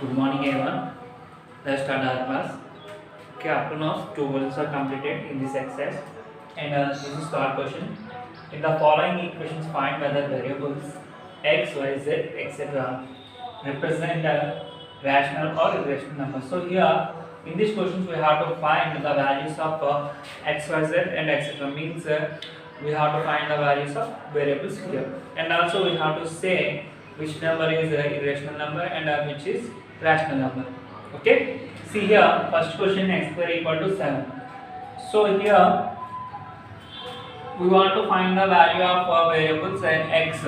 Good morning, everyone. Let's start our class. Okay, up to now, two words are completed in this exercise, and this is third question. In the following equations, find whether variables x, y, z, etc. represent a rational or irrational number. So here, in these questions, we have to find the values of x, y, z, and etc. Means we have to find the values of variables here, and also we have to say which number is irrational number and which is rational number. Okay, see here, first question, x square equal to 7. So here we want to find the value of variables x.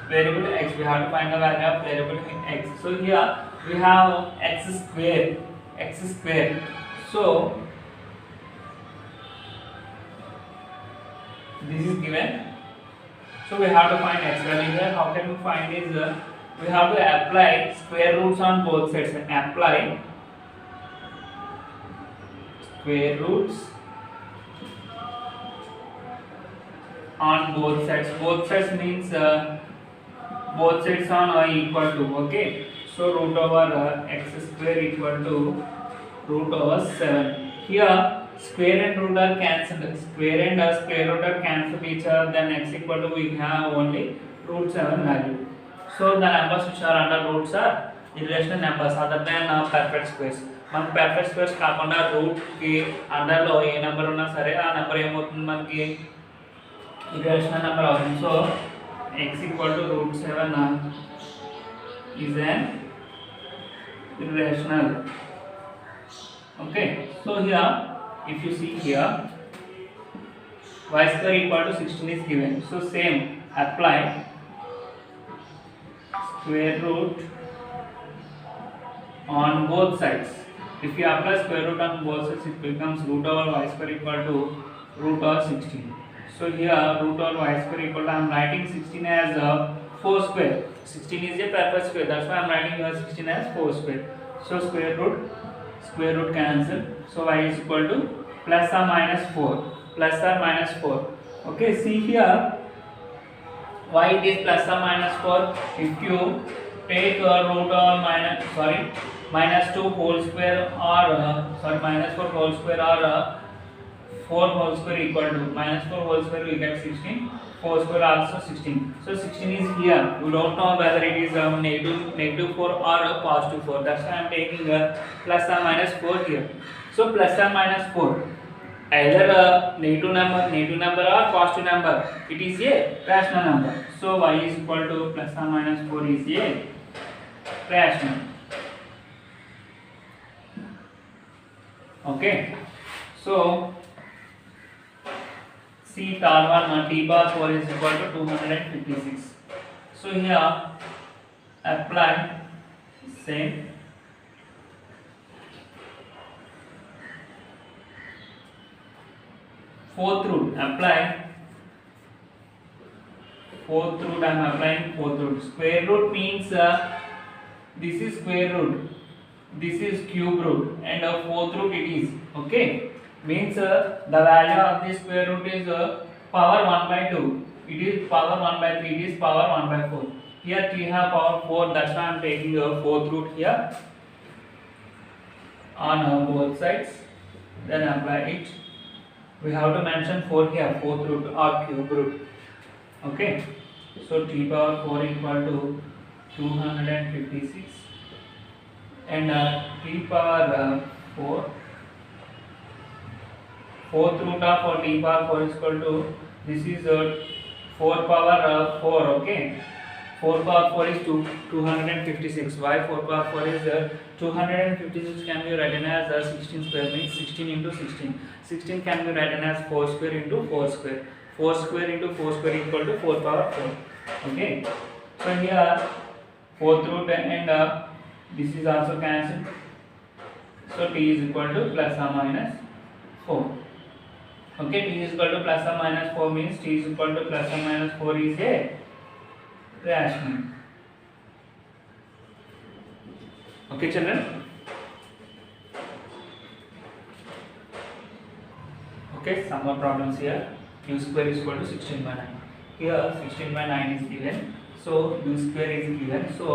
Variable x, we have to find the value of variable x. So here we have x square, x square. So this is given. So we have to find x value here. How can we find is we have to apply square roots on both sides. Apply square roots on both sides. Both sides means both sides on are equal to. Okay. So root over x square equal to root over 7. Here square and root are cancelled. Square and square root are cancelled each other. Then x equal to we have only root 7 value. So the numbers which are under roots are irrational numbers other than perfect squares. మనకు perfect squares కాకుండా route కి under లో ఏ number ఉన్నా సరే ఆ number ఏమవుతుంది మనకి irrational number అవుతుంది. So x equal to root 7 is an irrational. Okay, so here if you see here y square equal to 16 is given. So same, apply square root on both sides. If you apply square root on both sides, it becomes root over y square equal to root over 16. So here root over y square equal to, I am writing 16 as 4 square. 16 is a perfect square, that's why I am writing here 16 as 4 square. So square root cancel. So y is equal to plus or minus 4. Plus or minus 4. Okay, see here why it is plus or minus 4. If you take root over minus 2 whole square or minus 4 whole square or 4 whole square equal to minus 4 whole square we get 16. 4 square also 16. So 16 is here. We don't know whether it is negative 4 or positive 4. That's why I am taking plus or minus 4 here. So plus or minus 4. Either a negative number or positive number, it is a rational number. So y is equal to plus or minus 4 is a rational. Okay, so see third one, t bar 4 is equal to 256. So here apply same fourth root. Apply fourth root. I am applying fourth root. Square root means this is square root, this is cube root, and fourth root it is. Okay, means the value of this square root is power 1 by 2. It is power 1 by 3. It is power 1 by 4. Here 3 have power 4. That's why I am taking fourth root here on both sides. Then apply it. We have to mention 4 here, fourth root or cube root. Okay, so t power 4 equal to 256 and t power 4, fourth root of t power 4 is equal to, this is 4 power 4. Okay, 4 power 4 is 256. Why 4 power 4 is 256 can be written as 16 square, means 16 into 16. 16 can be written as 4 square into 4 square. 4 square into 4 square equal to 4 power 4. Okay, so here fourth root and this is also cancelled. So t is equal to plus or minus 4. Okay, t is equal to plus or minus 4 means t is equal to plus or minus 4 is a rational. Okay children. Okay, some more problems here. U square is equal to 16 by 9. Here 16 by 9 is given. So u square is given. So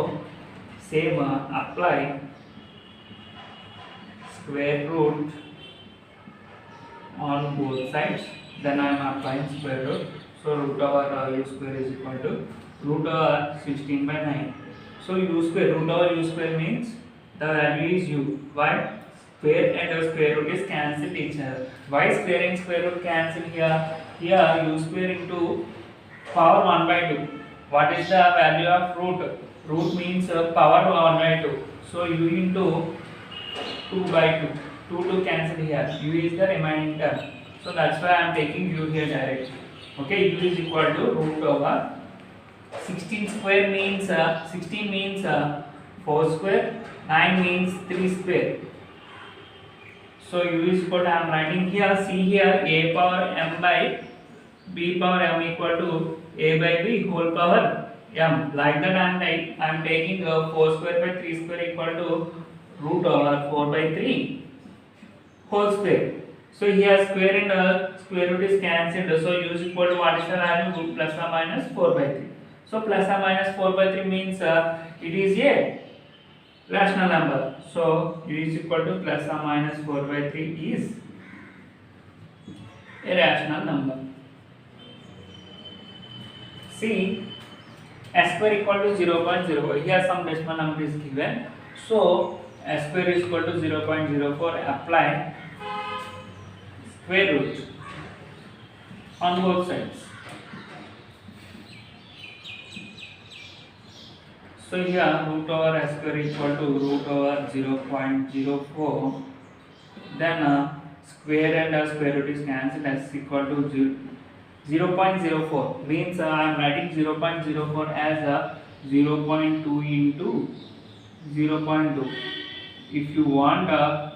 same apply square root on both sides. Then I am applying square root. So root over u square is equal to root over 16 by 9. So u square, root over u square means the value is u. Why? Square and square root is cancelled each other. Why square and square root cancel here? Here u square into power 1 by 2. What is the value of root? Root means power 1 by 2. So u into 2 by 2. 2 to cancel here. U is the remaining term. So that's why I am taking u here directly. Okay, u is equal to root over 16 square means 16 means 4 square, 9 means 3 square. So u is equal to, I am writing here, see here, a power m by b power m equal to a by b whole power m. Like that I am taking 4 square by 3 square equal to root over 4 by 3 whole square. So here square and square root is cancelled. So u is equal to, what is the value? Root plus or minus 4 by 3. So plus or minus 4 by 3 means it is a rational number. So u is equal to plus or minus 4 by 3 is a rational number. See, s square equal to 0.0. Here some decimal number is given. So s square is equal to 0.04. Apply square root on both sides. So here root over s square equal to root over 0.04. Then square and square root is cancelled. S equal to 0.04 means I am writing 0.04 as 0.2 into 0.2. If you want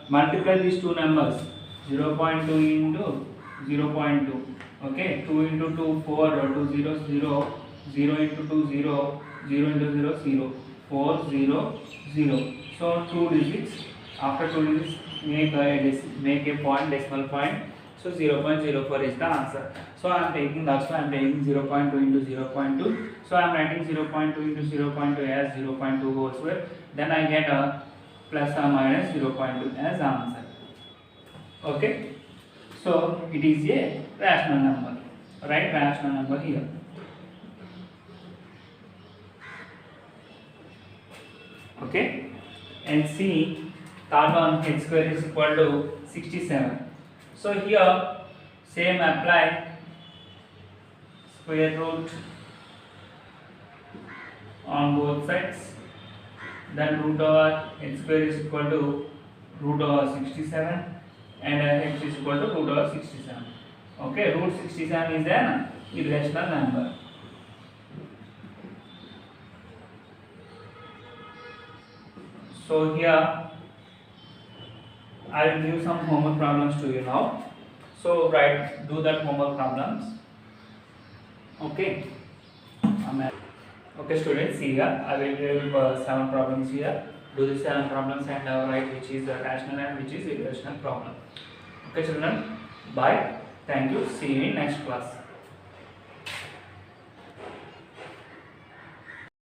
multiply these two numbers, 0.2 into 0.2. Okay, 2 into 2 4, 2 0 0, 0 into 2 0, 0 into 0 0, 4 0 0. So 2 digits. After 2 digits make a point, decimal point. So 0.04 is the answer. So I am taking, that's why I am taking 0.2 into 0.2. So I am writing 0.2 into 0.2 as 0.2 whole square. Then I get a plus or minus 0.2 as answer. Okay. So it is a rational number. Write rational number here. Okay. And see, third one, h square is equal to 67. So here same apply square root on both sides. Then root over h square is equal to root over 67 and h is equal to root over 67. Okay, root 67 is an irrational number. So here I will give some homework problems to you now. So do that homework problems. Okay. Okay, students, see here I will give 7 problems here. Do the 7 problems and write which is rational and which is irrational problem. Okay, children. Bye. Thank you. See you in next class.